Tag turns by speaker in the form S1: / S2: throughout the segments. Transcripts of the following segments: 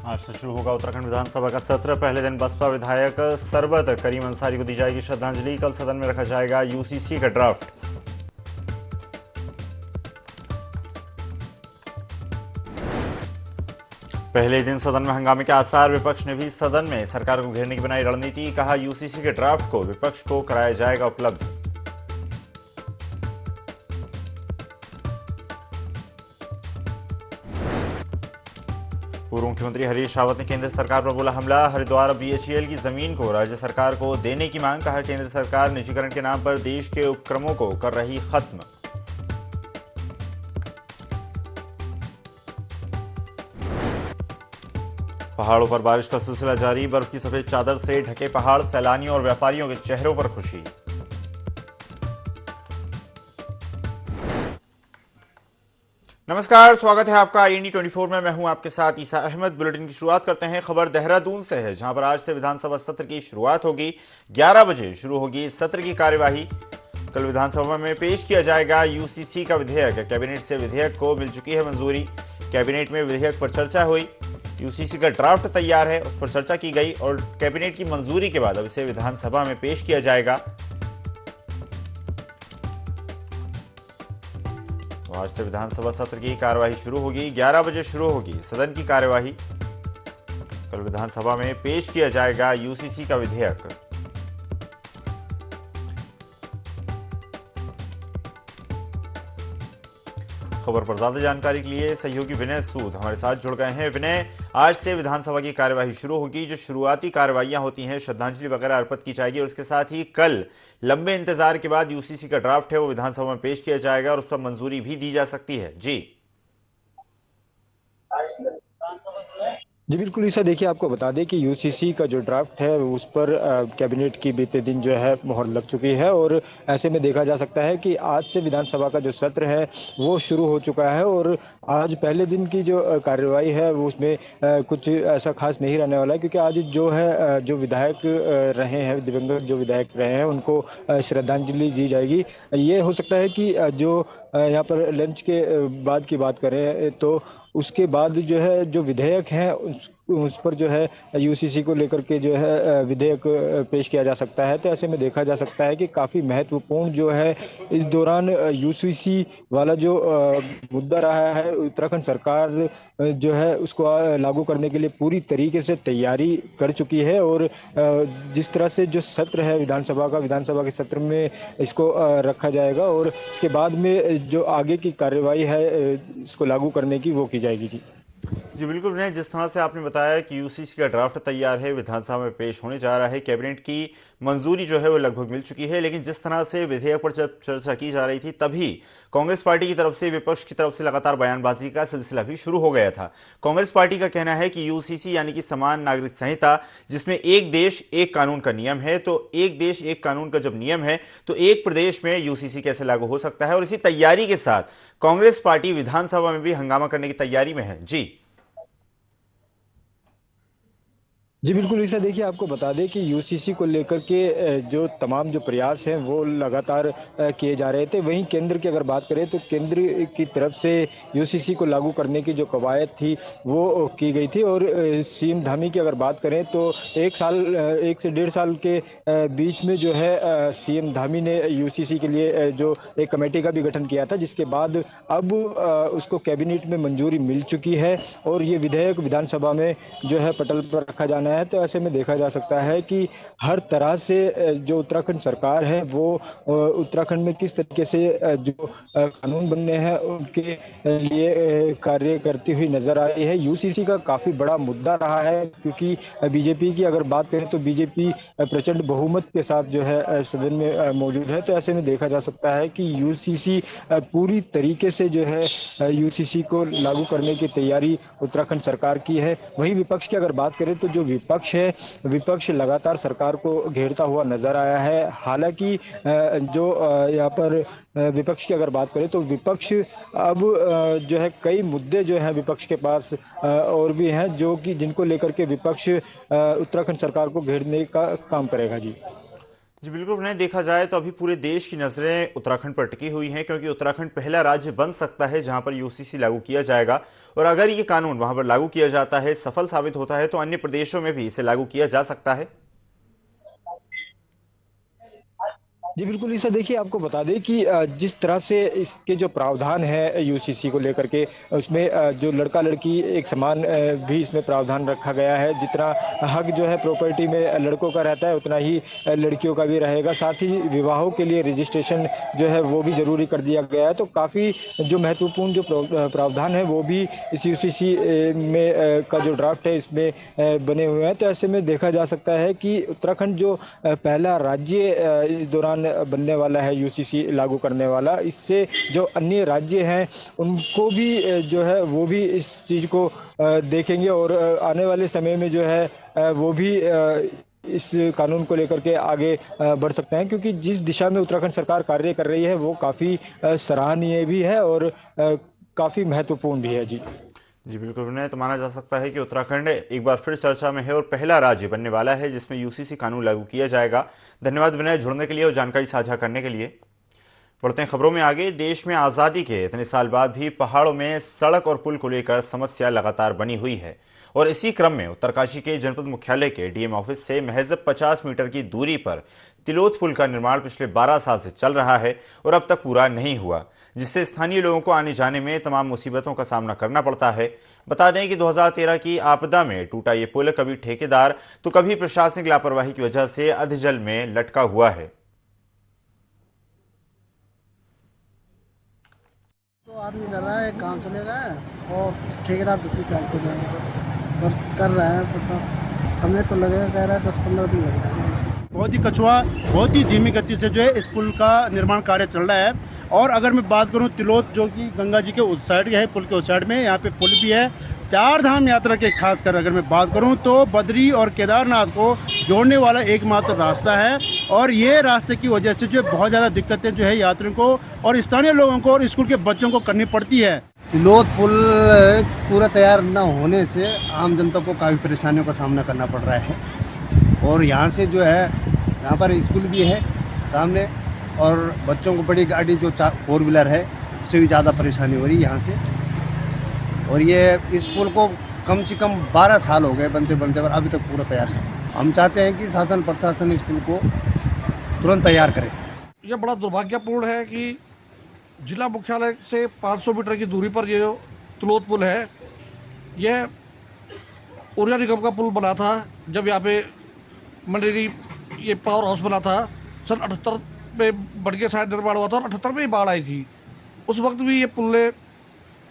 S1: आज से शुरू होगा उत्तराखंड विधानसभा का सत्र। पहले दिन बसपा विधायक सरबत करीम अंसारी को दी जाएगी श्रद्धांजलि। कल सदन में रखा जाएगा यूसीसी का ड्राफ्ट। पहले दिन सदन में हंगामे के आसार। विपक्ष ने भी सदन में सरकार को घेरने की बनाई रणनीति। कहा यूसीसी के ड्राफ्ट को विपक्ष को कराया जाएगा उपलब्ध। पूर्व मुख्यमंत्री हरीश रावत ने केंद्र सरकार पर बोला हमला। हरिद्वार बीएचईएल की जमीन को राज्य सरकार को देने की मांग। कहा केंद्र सरकार निजीकरण के नाम पर देश के उपक्रमों को कर रही खत्म। पहाड़ों पर बारिश का सिलसिला जारी। बर्फ की सफेद चादर से ढके पहाड़। सैलानियों और व्यापारियों के चेहरों पर खुशी। नमस्कार, स्वागत है आपका इंडी 24 में। मैं हूं आपके साथ ईसा अहमद। बुलेटिन की शुरुआत करते हैं। खबर देहरादून से है, जहां पर आज से विधानसभा सत्र की शुरुआत होगी। 11 बजे शुरू होगी सत्र की कार्यवाही। कल विधानसभा में पेश किया जाएगा यूसीसी का विधेयक। कैबिनेट से विधेयक को मिल चुकी है मंजूरी। कैबिनेट में विधेयक पर चर्चा हुई। यूसीसी का ड्राफ्ट तैयार है, उस पर चर्चा की गई और कैबिनेट की मंजूरी के बाद अब इसे विधानसभा में पेश किया जाएगा। तो आज से विधानसभा सत्र की कार्यवाही शुरू होगी। 11 बजे शुरू होगी सदन की कार्यवाही। कल विधानसभा में पेश किया जाएगा यूसीसी का विधेयक। खबर पर ज्यादा जानकारी के लिए सहयोगी विनय सूद हमारे साथ जुड़ गए हैं। विनय, आज से विधानसभा की कार्यवाही शुरू होगी। जो शुरुआती कार्यवाहियां होती हैं, श्रद्धांजलि वगैरह अर्पित की जाएगी और उसके साथ ही कल लंबे इंतजार के बाद यूसीसी का ड्राफ्ट है वो विधानसभा में पेश किया जाएगा और उस पर मंजूरी भी दी जा सकती है।
S2: जी बिल्कुल ईसा, देखिए आपको बता दें कि यूसीसी का जो ड्राफ्ट है उस पर कैबिनेट की बीते दिन जो है मोहर लग चुकी है और ऐसे में देखा जा सकता है कि आज से विधानसभा का जो सत्र है वो शुरू हो चुका है। और आज पहले दिन की जो कार्यवाही है वो उसमें कुछ ऐसा खास नहीं रहने वाला है, क्योंकि आज जो है जो विधायक रहे हैं, दिवंगत जो विधायक रहे हैं, उनको श्रद्धांजलि दी जाएगी। ये हो सकता है कि जो यहाँ पर लंच के बाद की बात करें तो उसके बाद जो है जो विधेयक है उस पर जो है यूसीसी को लेकर के जो है विधेयक पेश किया जा सकता है। तो ऐसे में देखा जा सकता है कि काफ़ी महत्वपूर्ण जो है इस दौरान यूसीसी वाला जो मुद्दा रहा है, उत्तराखंड सरकार जो है उसको लागू करने के लिए पूरी तरीके से तैयारी कर चुकी है। और जिस तरह से जो सत्र है विधानसभा के सत्र में इसको रखा जाएगा और इसके बाद में जो आगे की कार्यवाही है इसको लागू करने की वो की जाएगी।
S1: जी बिल्कुल विनय, जिस तरह से आपने बताया कि यूसीसी का ड्राफ्ट तैयार है, विधानसभा में पेश होने जा रहा है, कैबिनेट की मंजूरी जो है वो लगभग मिल चुकी है, लेकिन जिस तरह से विधेयक पर जब चर्चा की जा रही थी तभी कांग्रेस पार्टी की तरफ से, विपक्ष की तरफ से लगातार बयानबाजी का सिलसिला भी शुरू हो गया था। कांग्रेस पार्टी का कहना है कि यूसीसी यानी कि समान नागरिक संहिता, जिसमें एक देश एक कानून का नियम है, तो एक देश एक कानून का जब नियम है तो एक प्रदेश में यूसीसी कैसे लागू हो सकता है। और इसी तैयारी के साथ कांग्रेस पार्टी विधानसभा में भी हंगामा करने की तैयारी में है।
S2: जी बिल्कुल ईसा, देखिए आपको बता दें कि यूसीसी को लेकर के जो तमाम जो प्रयास हैं वो लगातार किए जा रहे थे। वहीं केंद्र की अगर बात करें तो केंद्र की तरफ से यूसीसी को लागू करने की जो कवायद थी वो की गई थी। और सीएम धामी की अगर बात करें तो 1 से 1.5 साल के बीच में जो है सीएम धामी ने यूसीसी के लिए जो एक कमेटी का भी गठन किया था, जिसके बाद अब उसको कैबिनेट में मंजूरी मिल चुकी है और ये विधेयक विधानसभा में जो है पटल पर रखा जाना है। तो ऐसे में देखा जा सकता है कि हर तरह से जो उत्तराखंड सरकार है वो उत्तराखंड में किस तरीके से जो कानून बनने हैं उनके लिए कार्य करती हुई नजर आ रही है। यूसीसी का काफी बड़ा मुद्दा रहा है, क्योंकि बीजेपी की अगर बात करें तो बीजेपी प्रचंड बहुमत के साथ जो है सदन में मौजूद है। तो ऐसे में देखा जा सकता है कि यूसीसी पूरी तरीके से जो है यूसीसी को लागू करने की तैयारी उत्तराखंड सरकार की है। वहीं विपक्ष की अगर बात करें तो जो विपक्ष लगातार सरकार को घेरता हुआ नजर आया है। हालांकि जो यहाँ पर विपक्ष की अगर बात करें तो विपक्ष अब जो है कई मुद्दे जो हैं विपक्ष के पास और भी हैं जो कि जिनको लेकर के विपक्ष उत्तराखंड सरकार को घेरने का काम करेगा।
S1: जी बिल्कुल, उन्हें देखा जाए तो अभी पूरे देश की नजरें उत्तराखंड पर टिकी हुई हैं, क्योंकि उत्तराखंड पहला राज्य बन सकता है जहां पर यूसीसी लागू किया जाएगा। और अगर ये कानून वहां पर लागू किया जाता है, सफल साबित होता है, तो अन्य प्रदेशों में भी इसे लागू किया जा सकता है।
S2: जी बिल्कुल, ईसा देखिए आपको बता दें कि जिस तरह से इसके जो प्रावधान है यूसीसी को लेकर के उसमें जो लड़का-लड़की एक समान भी इसमें प्रावधान रखा गया है। जितना हक जो है प्रॉपर्टी में लड़कों का रहता है उतना ही लड़कियों का भी रहेगा। साथ ही विवाहों के लिए रजिस्ट्रेशन जो है वो भी ज़रूरी कर दिया गया है। तो काफ़ी जो महत्वपूर्ण जो प्रावधान है वो भी इस यूसीसी में का जो ड्राफ्ट है इसमें बने हुए हैं। तो ऐसे में देखा जा सकता है कि उत्तराखंड जो पहला राज्य इस दौरान बनने वाला है यूसीसी लागू करने वाला। इससे जो अन्य राज्य हैं उनको भी जो है वो भी इस चीज़ को देखेंगे और आने वाले समय में जो है वो भी इस कानून को लेकर के आगे बढ़ सकते हैं, क्योंकि जिस दिशा में उत्तराखंड सरकार कार्य कर रही है वो काफ़ी सराहनीय भी है और काफ़ी महत्वपूर्ण भी है। जी।
S1: जी बिल्कुल, विनय, तो माना जा सकता है कि उत्तराखंड एक बार फिर चर्चा में है और पहला राज्य बनने वाला है जिसमें यूसीसी कानून लागू किया जाएगा। धन्यवाद विनय, जुड़ने के लिए और जानकारी साझा करने के लिए। बढ़ते हैं खबरों में आगे। देश में आज़ादी के इतने साल बाद भी पहाड़ों में सड़क और पुल को लेकर समस्या लगातार बनी हुई है। और इसी क्रम में उत्तरकाशी के जनपद मुख्यालय के डीएम ऑफिस से महज 50 मीटर की दूरी पर तिलोथ पुल का निर्माण पिछले 12 साल से चल रहा है और अब तक पूरा नहीं हुआ, जिससे स्थानीय लोगों को आने जाने में तमाम मुसीबतों का सामना करना पड़ता है। बता दें कि 2013 की आपदा में टूटा ये पुल कभी ठेकेदार तो कभी प्रशासनिक लापरवाही की वजह से अधजल में लटका हुआ है।
S3: तो आदमी कर रहा है, काम चलेगा और ठेकेदार दूसरी साइड पे जाएगा। सर कर रहा है, पता समय तो लगेगा, कह रहा है 10-15 दिन लग जाएगा।
S4: बहुत ही कछुआ, बहुत ही धीमी गति से जो है इस पुल का निर्माण कार्य चल रहा है। और अगर मैं बात करूं तिलोथ, जो कि गंगा जी के उस साइड है, पुल के उस साइड में यहाँ पे पुल भी है। चार धाम यात्रा के खासकर अगर मैं बात करूं तो बद्री और केदारनाथ को जोड़ने वाला एकमात्र रास्ता है। और ये रास्ते की वजह से जो बहुत ज़्यादा दिक्कतें जो है यात्रियों को और स्थानीय लोगों को और स्कूल के बच्चों को करनी पड़ती है।
S3: तिलोथ पुल पूरा तैयार न होने से आम जनता को काफ़ी परेशानियों का सामना करना पड़ रहा है। और यहाँ से जो है, यहाँ पर स्कूल भी है सामने और बच्चों को बड़ी गाड़ी जो 4 व्हीलर है उससे भी ज़्यादा परेशानी हो रही है यहाँ से। और ये इस पुल को कम से कम 12 साल हो गए बनते बनते और अभी तक पूरा तैयार नहीं। हम चाहते हैं कि शासन प्रशासन इस पुल को तुरंत तैयार करे।
S5: यह बड़ा दुर्भाग्यपूर्ण है कि जिला मुख्यालय से 500 मीटर की दूरी पर ये जो तिलोथ पुल है, यह ऊर्जा निगम का पुल बना था। जब यहाँ पे मंडेरी ये पावर हाउस बना था सन 78 में, बढ़ के शायद निर्माण हुआ था और 78 में ही बाढ़ आई थी। उस वक्त भी ये पुल ने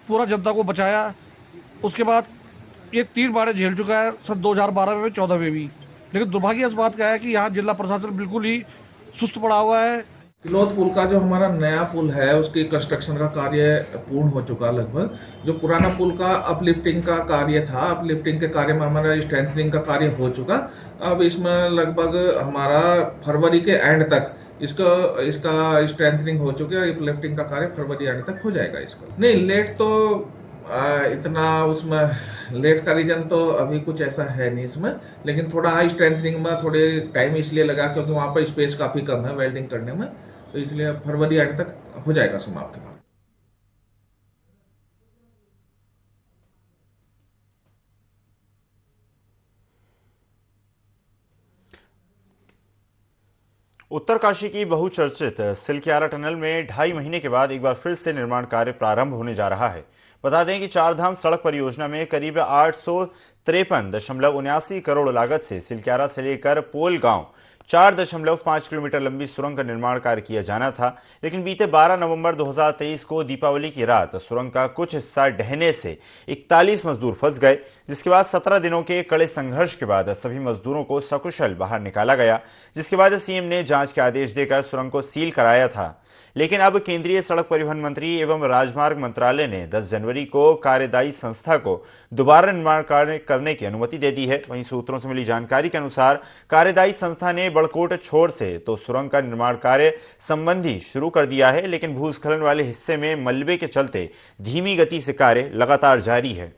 S5: पूरा जनता को बचाया। उसके बाद ये 3 बाढ़ें झेल चुका है, सन 2012 में, 14 में भी। लेकिन दुर्भाग्य इस बात का है कि यहाँ जिला प्रशासन बिल्कुल ही सुस्त पड़ा हुआ है।
S6: तिलोथ पुल का जो हमारा नया पुल है उसकी कंस्ट्रक्शन का कार्य पूर्ण हो चुका लगभग। जो पुराना पुल का अपलिफ्टिंग का कार्य था, अपलिफ्टिंग के कार्य में हमारा स्ट्रेंथनिंग का कार्य हो चुका। अब इसमें लगभग हमारा फरवरी के एंड तक इसका स्ट्रेंथनिंग हो चुकी है। अपलिफ्टिंग का कार्य फरवरी एंड तक हो जाएगा इसका। नहीं, लेट तो इतना उसमें लेट का रीजन तो अभी कुछ ऐसा है नहीं इसमें, लेकिन थोड़ा स्ट्रेंथनिंग में थोड़े टाइम इसलिए लगा क्योंकि वहाँ पर स्पेस काफ़ी कम है वेल्डिंग करने में, तो इसलिए फरवरी एंड तक हो जाएगा समाप्त।
S1: उत्तरकाशी की बहुचर्चित सिलक्यारा टनल में 2.5 महीने के बाद एक बार फिर से निर्माण कार्य प्रारंभ होने जा रहा है। बता दें कि चारधाम सड़क परियोजना में करीब 853.79 करोड़ लागत से सिलक्यारा से लेकर पोल गांव 4.5 किलोमीटर लंबी सुरंग का निर्माण कार्य किया जाना था। लेकिन बीते 12 नवंबर 2023 को दीपावली की रात सुरंग का कुछ हिस्सा ढहने से 41 मजदूर फंस गए, जिसके बाद 17 दिनों के कड़े संघर्ष के बाद सभी मजदूरों को सकुशल बाहर निकाला गया, जिसके बाद सीएम ने जांच के आदेश देकर सुरंग को सील कराया था। लेकिन अब केंद्रीय सड़क परिवहन मंत्री एवं राजमार्ग मंत्रालय ने 10 जनवरी को कार्यदायी संस्था को दोबारा निर्माण कार्य करने की अनुमति दे दी है। वहीं सूत्रों से मिली जानकारी के अनुसार कार्यदायी संस्था ने बड़कोट छोर से तो सुरंग का निर्माण कार्य संबंधी शुरू कर दिया है, लेकिन भूस्खलन वाले हिस्से में मलबे के चलते धीमी गति से कार्य लगातार जारी है।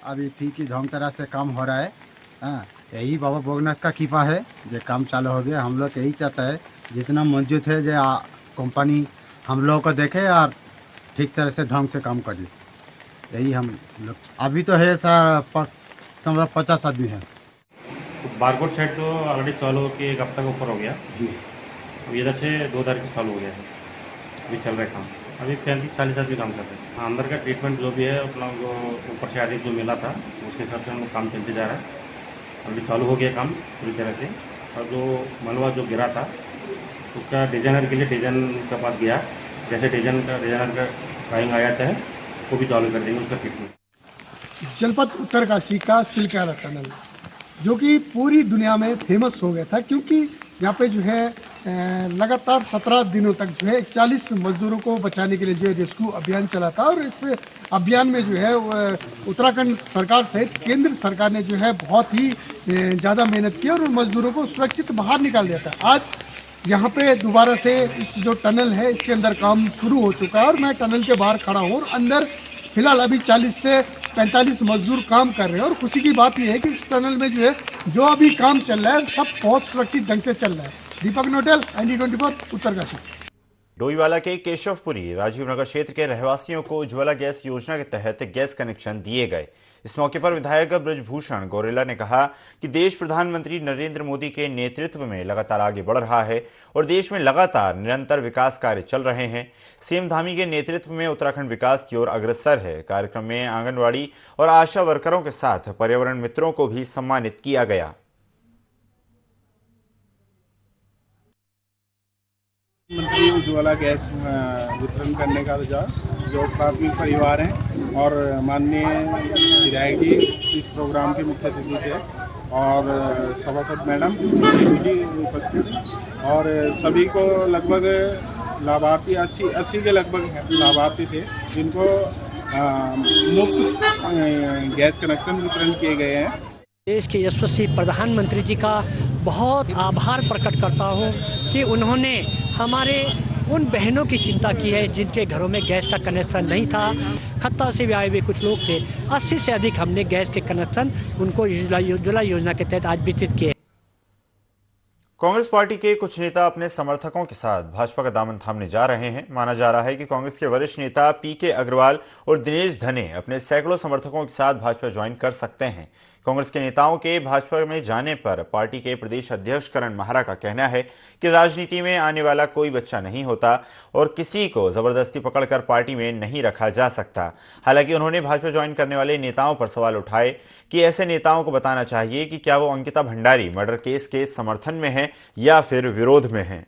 S3: अभी ठीक ही ढंग तरह से काम हो रहा है हाँ, यही बाबा भोगनाथ का कृपा है जो काम चालू हो गया। हम लोग यही चाहता है जितना मौजूद है जो कंपनी हम लोगों को देखे और ठीक तरह से ढंग से काम करे, यही हम लोग। अभी तो है सर 50 आदमी है।
S7: बारकोड सेट तो ऑलरेडी चालू होकर 1 हफ्ता के ऊपर हो गया। अब इधर से 2 तारीख से चालू हो गया है, अभी चल रहा है काम। अभी 35-40 आदमी काम कर रहे हैं। हाँ, अंदर का ट्रीटमेंट जो भी है अपना जो ऊपर से आदेश जो मिला था उसके हिसाब से हम लोग काम चलते जा रहा है। अभी चालू हो गया काम पूरी तरह से। और जो मलबा जो गिरा था उसका डिजाइनर के लिए डिजाइन के पास गया, जैसे डिजाइनर का ड्राइंग आ जाता है वो भी चालू कर देंगे उसका ट्रीटमेंट।
S8: जनपद उत्तरकाशी का सिलकारा टनल जो कि पूरी दुनिया में फेमस हो गया था, क्योंकि यहाँ पे जो है लगातार 17 दिनों तक जो है 41 मजदूरों को बचाने के लिए जो है रेस्क्यू अभियान चला था। और इस अभियान में जो है उत्तराखंड सरकार सहित केंद्र सरकार ने जो है बहुत ही ज़्यादा मेहनत की और उन मजदूरों को सुरक्षित बाहर निकाल दिया था। आज यहाँ पे दोबारा से इस जो टनल है इसके अंदर काम शुरू हो चुका है और मैं टनल के बाहर खड़ा हूँ और अंदर फिलहाल अभी 40 से 45 मजदूर काम कर रहे हैं। और खुशी की बात यह है कि इस टनल में जो है जो अभी काम चल रहा है सब बहुत सुरक्षित ढंग से चल रहा है। दीपक नोटेल, ND24 उत्तरकाशी।
S1: डोईवाला के केशवपुरी राजीव नगर क्षेत्र के रहवासियों को उज्ज्वला गैस योजना के तहत गैस कनेक्शन दिए गए। इस मौके पर विधायक बृजभूषण गौरेला ने कहा कि देश प्रधानमंत्री नरेंद्र मोदी के नेतृत्व में लगातार आगे बढ़ रहा है और देश में लगातार निरंतर विकास कार्य चल रहे हैं। सीएम धामी के नेतृत्व में उत्तराखंड विकास की ओर अग्रसर है। कार्यक्रम में आंगनवाड़ी और आशा वर्करों के साथ पर्यावरण मित्रों को भी सम्मानित किया गया।
S9: मंत्री उज्ज्वला गैस वितरण करने का जो प्राथमिक परिवार हैं और माननीय विधायक जी इस प्रोग्राम के मुख्य अतिथि थे और सभासद मैडम भी उपस्थित और सभी को लगभग लाभार्थी 80 के लगभग लाभार्थी थे जिनको मुफ्त गैस कनेक्शन वितरण किए गए हैं।
S10: देश के यशस्वी प्रधानमंत्री जी का बहुत आभार प्रकट करता हूं कि उन्होंने हमारे उन बहनों की चिंता की है जिनके घरों में गैस का कनेक्शन नहीं था। खत्ता से भी आए हुए कुछ लोग थे, 80 से अधिक हमने गैस के कनेक्शन उनको उज्ज्वला योजना के तहत आज वितरित किए।
S1: कांग्रेस पार्टी के कुछ नेता अपने समर्थकों के साथ भाजपा का दामन थामने जा रहे हैं। माना जा रहा है कि कांग्रेस के वरिष्ठ नेता PK अग्रवाल और दिनेश धने अपने सैकड़ों समर्थकों के साथ भाजपा ज्वाइन कर सकते हैं। कांग्रेस के नेताओं के भाजपा में जाने पर पार्टी के प्रदेश अध्यक्ष करण माहरा का कहना है कि राजनीति में आने वाला कोई बच्चा नहीं होता और किसी को जबरदस्ती पकड़कर पार्टी में नहीं रखा जा सकता। हालांकि उन्होंने भाजपा ज्वाइन करने वाले नेताओं पर सवाल उठाए कि ऐसे नेताओं को बताना चाहिए कि क्या वो अंकिता भंडारी मर्डर केस के समर्थन में हैं या फिर विरोध में हैं।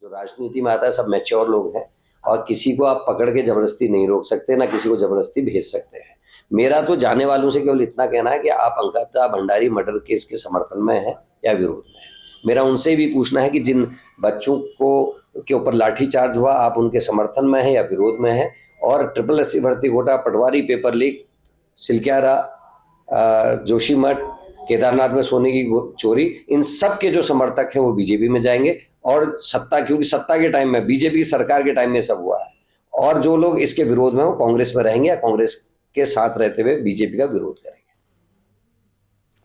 S11: जो राजनीति में आता है सब मैच्योर लोग हैं और किसी को आप पकड़ के जबरदस्ती नहीं रोक सकते, ना किसी को जबरदस्ती भेज सकते हैं। मेरा तो जाने वालों से केवल इतना कहना है कि आप अंकिता भंडारी मर्डर केस के समर्थन में हैं या विरोध में हैं। मेरा उनसे भी पूछना है कि जिन बच्चों को के ऊपर लाठीचार्ज हुआ आप उनके समर्थन में हैं या विरोध में हैं। और SSSC भर्ती घोटाला, पटवारी पेपर लीक, सिलक्यारा, जोशीमठ, केदारनाथ में सोने की चोरी, इन सब के जो समर्थक हैं वो बीजेपी में जाएंगे। और सत्ता, क्योंकि सत्ता के टाइम में बीजेपी की सरकार के टाइम में सब हुआ है, और जो लोग इसके विरोध में हो कांग्रेस में रहेंगे या कांग्रेस के साथ रहते हुए बीजेपी का विरोध करेंगे।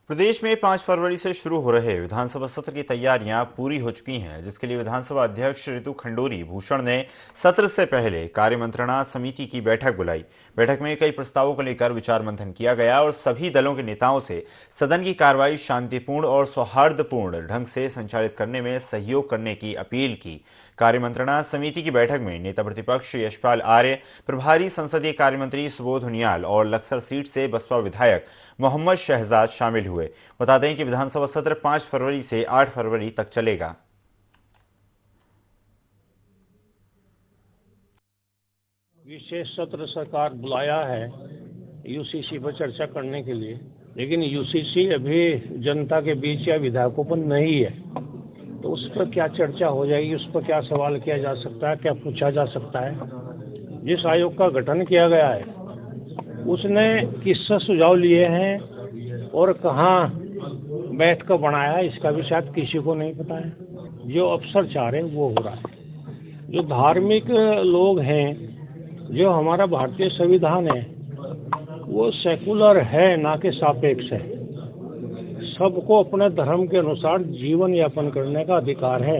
S1: प्रदेश में 5 फरवरी से शुरू हो रहे विधानसभा सत्र की तैयारियां पूरी हो चुकी हैं, जिसके लिए विधानसभा अध्यक्ष ऋतु खंडूरी भूषण ने सत्र से पहले कार्य मंत्रणा समिति की बैठक बुलाई। बैठक में कई प्रस्तावों को लेकर विचार मंथन किया गया और सभी दलों के नेताओं से सदन की कार्रवाई शांतिपूर्ण और सौहार्दपूर्ण ढंग से संचालित करने में सहयोग करने की अपील की। कार्य मंत्रणा समिति की बैठक में नेता प्रतिपक्ष यशपाल आर्य, प्रभारी संसदीय कार्य मंत्री सुबोध उनियाल और लक्सर सीट से बसपा विधायक मोहम्मद शहजाद शामिल हुए। बता दें कि विधानसभा सत्र 5 फरवरी से 8 फरवरी तक चलेगा।
S12: विशेष सत्र सरकार बुलाया है यूसीसी पर चर्चा करने के लिए, लेकिन यूसीसी अभी जनता के बीच या विधायकों पर नहीं है, तो उस पर क्या चर्चा हो जाएगी, उस पर क्या सवाल किया जा सकता है, क्या पूछा जा सकता है। जिस आयोग का गठन किया गया है उसने किससे सुझाव लिए हैं और कहाँ बैठ कर बनाया है, इसका भी शायद किसी को नहीं पता है। जो अफसर चाह रहे हैं वो हो रहा है। जो धार्मिक लोग हैं, जो हमारा भारतीय संविधान है वो सेकुलर है, ना कि सापेक्ष है। सबको अपने धर्म के अनुसार जीवन यापन करने का अधिकार है।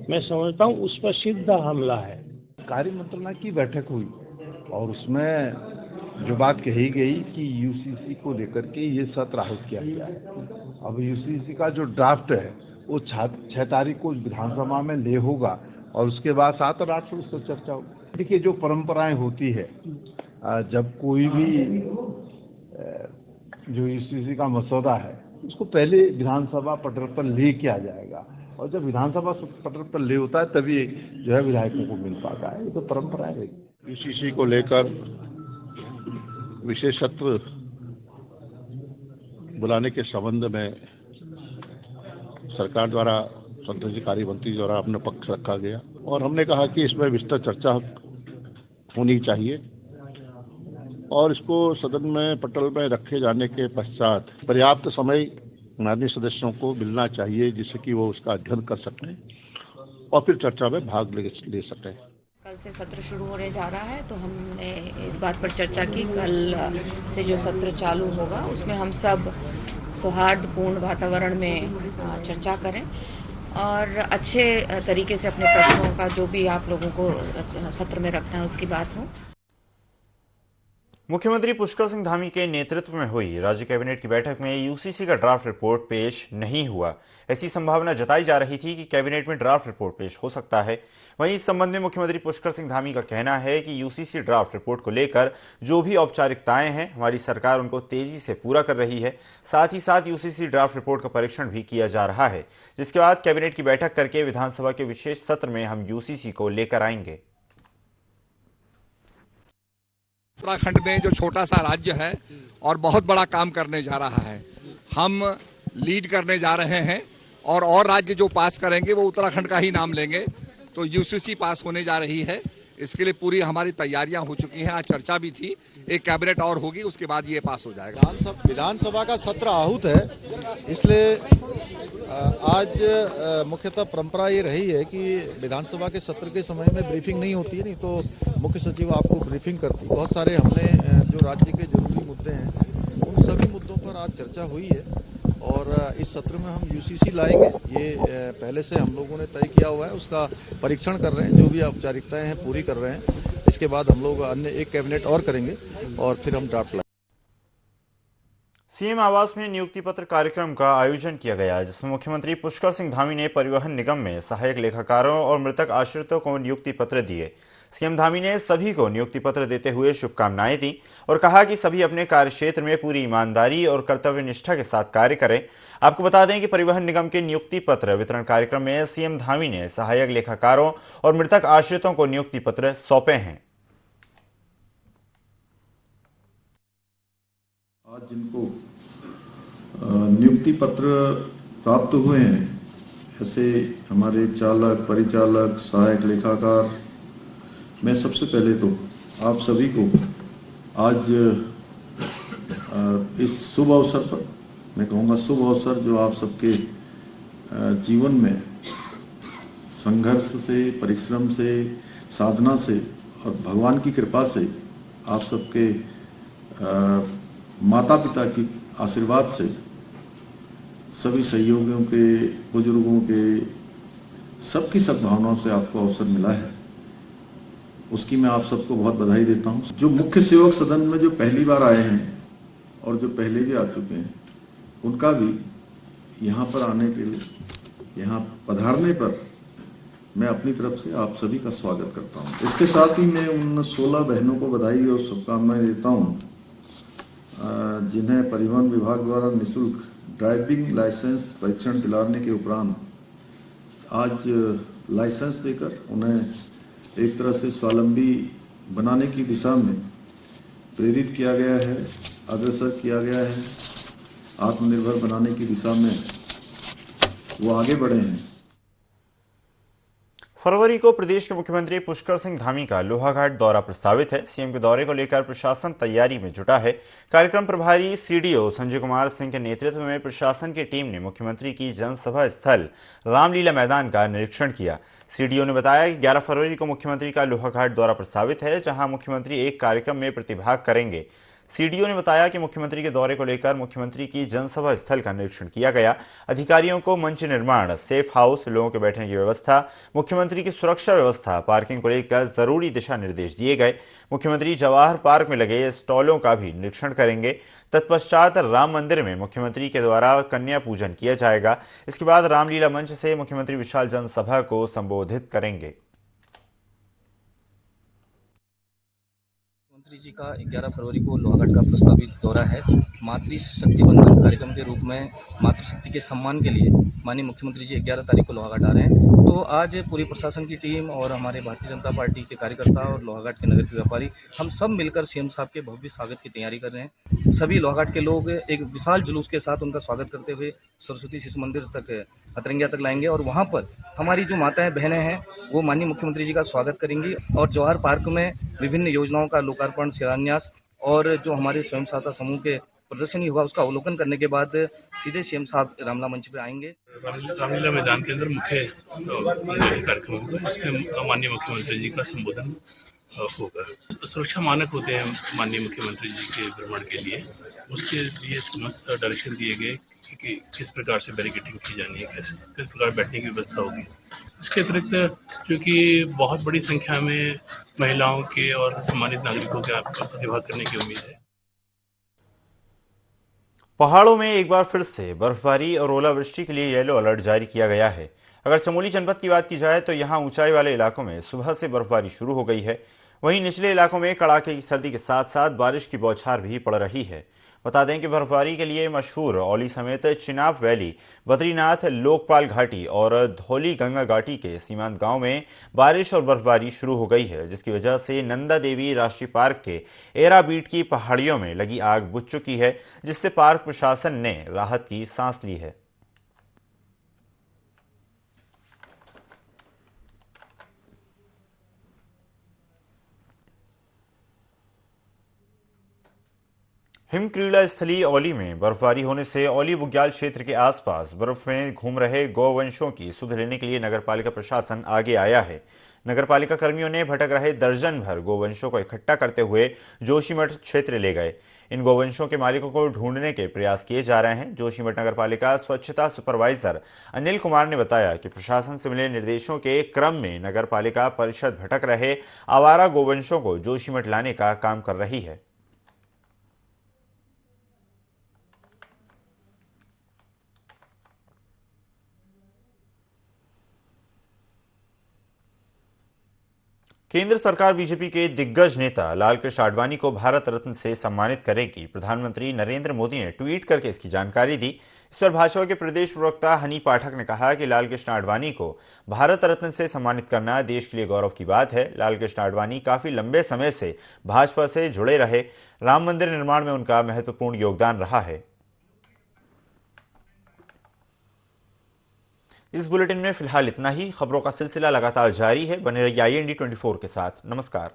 S12: मैं समझता हूँ उस पर सीधा हमला है।
S13: कार्य मंत्रणा की बैठक हुई और उसमें जो बात कही गई कि यूसीसी को लेकर के ये सत्र आहूत किया गया है। अब यूसीसी का जो ड्राफ्ट है वो 6 तारीख को विधानसभा में ले होगा और उसके बाद 7 और 8 को उस पर चर्चा होगी। देखिए, जो परंपराएं होती है, जब कोई भी जो यूसीसी का मसौदा है उसको पहले विधानसभा पटल पर ले किया जाएगा और जब विधानसभा पटल पर ले होता है तभी जो है विधायकों को मिल पाता है। ये तो परंपराएं रही।
S14: यूसीसी को लेकर विशेष सत्र बुलाने के संबंध में सरकार द्वारा, संसदीय कार्य मंत्री द्वारा अपना पक्ष रखा गया और हमने कहा कि इसमें विस्तृत चर्चा होनी चाहिए और इसको सदन में पटल में रखे जाने के पश्चात पर्याप्त समय माननीय सदस्यों को मिलना चाहिए जिससे कि वो उसका अध्ययन कर सकें और फिर चर्चा में भाग ले सकें।
S15: कल से सत्र शुरू होने जा रहा है तो हमने इस बात पर चर्चा की कल से जो सत्र चालू होगा उसमें हम सब सौहार्दपूर्ण वातावरण में चर्चा करें और अच्छे तरीके से अपने प्रश्नों का जो भी आप लोगों को सत्र में रखना है उसकी बात हो।
S1: मुख्यमंत्री पुष्कर सिंह धामी के नेतृत्व में हुई राज्य कैबिनेट की बैठक में यूसीसी का ड्राफ्ट रिपोर्ट पेश नहीं हुआ। ऐसी संभावना जताई जा रही थी कि कैबिनेट में ड्राफ्ट रिपोर्ट पेश हो सकता है। वहीं इस संबंध में मुख्यमंत्री पुष्कर सिंह धामी का कहना है कि यूसीसी ड्राफ्ट रिपोर्ट को लेकर जो भी औपचारिकताएं हैं हमारी सरकार उनको तेजी से पूरा कर रही है। साथ ही साथ यूसीसी ड्राफ्ट रिपोर्ट का परीक्षण भी किया जा रहा है, जिसके बाद कैबिनेट की बैठक करके विधानसभा के विशेष सत्र में हम यूसीसी को लेकर आएंगे।
S16: उत्तराखंड में जो छोटा सा राज्य है और बहुत बड़ा काम करने जा रहा है, हम लीड करने जा रहे हैं और राज्य जो पास करेंगे वो उत्तराखंड का ही नाम लेंगे। तो यूसीसी पास होने जा रही है, इसके लिए पूरी हमारी तैयारियां हो चुकी हैं। आज चर्चा भी थी, एक कैबिनेट और होगी, उसके बाद ये पास हो जाएगा।
S17: विधानसभा का सत्र आहूत है, इसलिए आज मुख्यतः परंपरा ये रही है कि विधानसभा के सत्र के समय में ब्रीफिंग नहीं होती है, नहीं तो मुख्य सचिव आपको ब्रीफिंग करती है। बहुत सारे हमने जो राज्य के जरूरी मुद्दे हैं उन सभी मुद्दों पर आज चर्चा हुई है और इस सत्र में हम यूसीसी लाएंगे। ये पहले से हम लोगों ने तय किया हुआ है, उसका परीक्षण कर रहे हैं, जो भी औपचारिकताएं हैं पूरी कर रहे हैं। इसके बाद हम लोग अन्य एक कैबिनेट और करेंगे और फिर हम ड्राफ्ट लाएंगे।
S1: सीएम आवास में नियुक्ति पत्र कार्यक्रम का आयोजन किया गया, जिसमें मुख्यमंत्री पुष्कर सिंह धामी ने परिवहन निगम में सहायक लेखाकारों और मृतक आश्रितों को नियुक्ति पत्र दिए। सीएम धामी ने सभी को नियुक्ति पत्र देते हुए शुभकामनाएं दी और कहा कि सभी अपने कार्यक्षेत्र में पूरी ईमानदारी और कर्तव्य निष्ठा के साथ कार्य करें। आपको बता दें कि परिवहन निगम के नियुक्ति पत्र वितरण कार्यक्रम में सीएम धामी ने सहायक लेखाकारों और मृतक आश्रितों को नियुक्ति पत्र सौंपे हैं।
S18: आज जिनको नियुक्ति पत्र प्राप्त हुए हैं, ऐसे हमारे चालक, परिचालक, सहायक लेखाकार, मैं सबसे पहले तो आप सभी को आज इस शुभ अवसर पर, मैं कहूँगा शुभ अवसर, जो आप सबके जीवन में संघर्ष से, परिश्रम से, साधना से और भगवान की कृपा से, आप सबके माता पिता की आशीर्वाद से, सभी सहयोगियों के, बुजुर्गों के, सबकी सद्भावनाओं से आपको अवसर मिला है, उसकी मैं आप सबको बहुत बधाई देता हूं। जो मुख्य सेवक सदन में जो पहली बार आए हैं और जो पहले भी आ चुके हैं, उनका भी यहाँ पर आने के लिए, यहाँ पधारने पर मैं अपनी तरफ से आप सभी का स्वागत करता हूँ। इसके साथ ही मैं उन 16 बहनों को बधाई और शुभकामनाएं देता हूँ जिन्हें परिवहन विभाग द्वारा निःशुल्क ड्राइविंग लाइसेंस परीक्षण दिलाने के उपरांत आज लाइसेंस देकर उन्हें एक तरह से स्वावलंबी बनाने की दिशा में प्रेरित किया गया है, अग्रसर किया गया है। आत्मनिर्भर बनाने की दिशा में वो आगे बढ़े हैं।
S1: फरवरी को प्रदेश के मुख्यमंत्री पुष्कर सिंह धामी का लोहाघाट दौरा प्रस्तावित है। सीएम के दौरे को लेकर प्रशासन तैयारी में जुटा है। कार्यक्रम प्रभारी सीडीओ संजय कुमार सिंह के नेतृत्व में प्रशासन की टीम ने मुख्यमंत्री की जनसभा स्थल रामलीला मैदान का निरीक्षण किया। सीडीओ ने बताया कि 11 फरवरी को मुख्यमंत्री का लोहाघाट दौरा प्रस्तावित है, जहां मुख्यमंत्री एक कार्यक्रम में प्रतिभाग करेंगे। सीडीओ ने बताया कि मुख्यमंत्री के दौरे को लेकर मुख्यमंत्री की जनसभा स्थल का निरीक्षण किया गया। अधिकारियों को मंच निर्माण, सेफ हाउस, लोगों के बैठने की व्यवस्था, मुख्यमंत्री की सुरक्षा व्यवस्था, पार्किंग को लेकर जरूरी दिशा निर्देश दिए गए। मुख्यमंत्री जवाहर पार्क में लगे स्टॉलों का भी निरीक्षण करेंगे। तत्पश्चात राम मंदिर में मुख्यमंत्री के द्वारा कन्या पूजन किया जाएगा। इसके बाद रामलीला मंच से मुख्यमंत्री विशाल जनसभा को संबोधित करेंगे।
S19: मुख्यमंत्री जी का 11 फरवरी को लोहाघाट का प्रस्तावित दौरा है। मातृशक्ति बंधन कार्यक्रम के रूप में मातृशक्ति के सम्मान के लिए माननीय मुख्यमंत्री जी 11 तारीख को लोहाघाट आ रहे हैं। तो आज पूरी प्रशासन की टीम और हमारे भारतीय जनता पार्टी के कार्यकर्ता और लोहाघाट के नगर के व्यापारी हम सब मिलकर सीएम साहब के भव्य स्वागत की तैयारी कर रहे हैं। सभी लोहाघाट के लोग एक विशाल जुलूस के साथ उनका स्वागत करते हुए सरस्वती शिशु मंदिर तक, हथरंगिया तक लाएंगे और वहाँ पर हमारी जो माताएं बहनें हैं वो माननीय मुख्यमंत्री जी का स्वागत करेंगी और जवाहर पार्क में विभिन्न योजनाओं का लोकार्पण, शिलान्यास और जो हमारे स्वयं सहायता समूह के प्रदर्शनी हुआ उसका अवलोकन करने के बाद सीधे सीएम साहब रामलीला मंच पे आएंगे।
S20: रामलीला मैदान के अंदर मुख्य कार्यक्रम होगा, इसमें माननीय मुख्यमंत्री जी का संबोधन होगा। सुरक्षा मानक होते हैं माननीय मुख्यमंत्री जी के भ्रमण के लिए, उसके लिए समस्त डायरेक्शन दिए गए कि किस प्रकार से बैरिकेडिंग की जानी है, किस प्रकार बैठने की व्यवस्था होगी। इसके अतिरिक्त क्योंकि बहुत बड़ी संख्या में महिलाओं के और सम्मानित नागरिकों के आपका प्रतिभाग करने की उम्मीद है।
S1: पहाड़ों में एक बार फिर से बर्फबारी और ओलावृष्टि के लिए येलो अलर्ट जारी किया गया है। अगर चमोली जनपद की बात की जाए तो यहां ऊंचाई वाले इलाकों में सुबह से बर्फबारी शुरू हो गई है। वहीं निचले इलाकों में कड़ाके की सर्दी के साथ साथ बारिश की बौछार भी पड़ रही है। बता दें कि बर्फबारी के लिए मशहूर औली समेत चिनाब वैली, बद्रीनाथ, लोकपाल घाटी और धौली गंगा घाटी के सीमांत गांव में बारिश और बर्फबारी शुरू हो गई है, जिसकी वजह से नंदा देवी राष्ट्रीय पार्क के एरा बीट की पहाड़ियों में लगी आग बुझ चुकी है, जिससे पार्क प्रशासन ने राहत की सांस ली है। हिमक्रीड़ा स्थली औली में बर्फबारी होने से औली बुग्याल क्षेत्र के आसपास बर्फ में घूम रहे गौवंशों की सुध लेने के लिए नगरपालिका प्रशासन आगे आया है। नगरपालिका कर्मियों ने भटक रहे दर्जन भर गौवंशों को इकट्ठा करते हुए जोशीमठ क्षेत्र ले गए। इन गौवंशों के मालिकों को ढूंढने के प्रयास किए जा रहे हैं। जोशीमठ नगरपालिका स्वच्छता सुपरवाइजर अनिल कुमार ने बताया कि प्रशासन से मिले निर्देशों के क्रम में नगरपालिका परिषद भटक रहे आवारा गौवंशों को जोशीमठ लाने का काम कर रही है। केंद्र सरकार बीजेपी के दिग्गज नेता लालकृष्ण आडवाणी को भारत रत्न से सम्मानित करेगी। प्रधानमंत्री नरेंद्र मोदी ने ट्वीट करके इसकी जानकारी दी। इस पर भाजपा के प्रदेश प्रवक्ता हनी पाठक ने कहा कि लालकृष्ण आडवाणी को भारत रत्न से सम्मानित करना देश के लिए गौरव की बात है। लालकृष्ण आडवाणी काफी लंबे समय से भाजपा से जुड़े रहे। राम मंदिर निर्माण में उनका महत्वपूर्ण योगदान रहा है। इस बुलेटिन में फिलहाल इतना ही। खबरों का सिलसिला लगातार जारी है। बने रहिए IND24 के साथ। नमस्कार।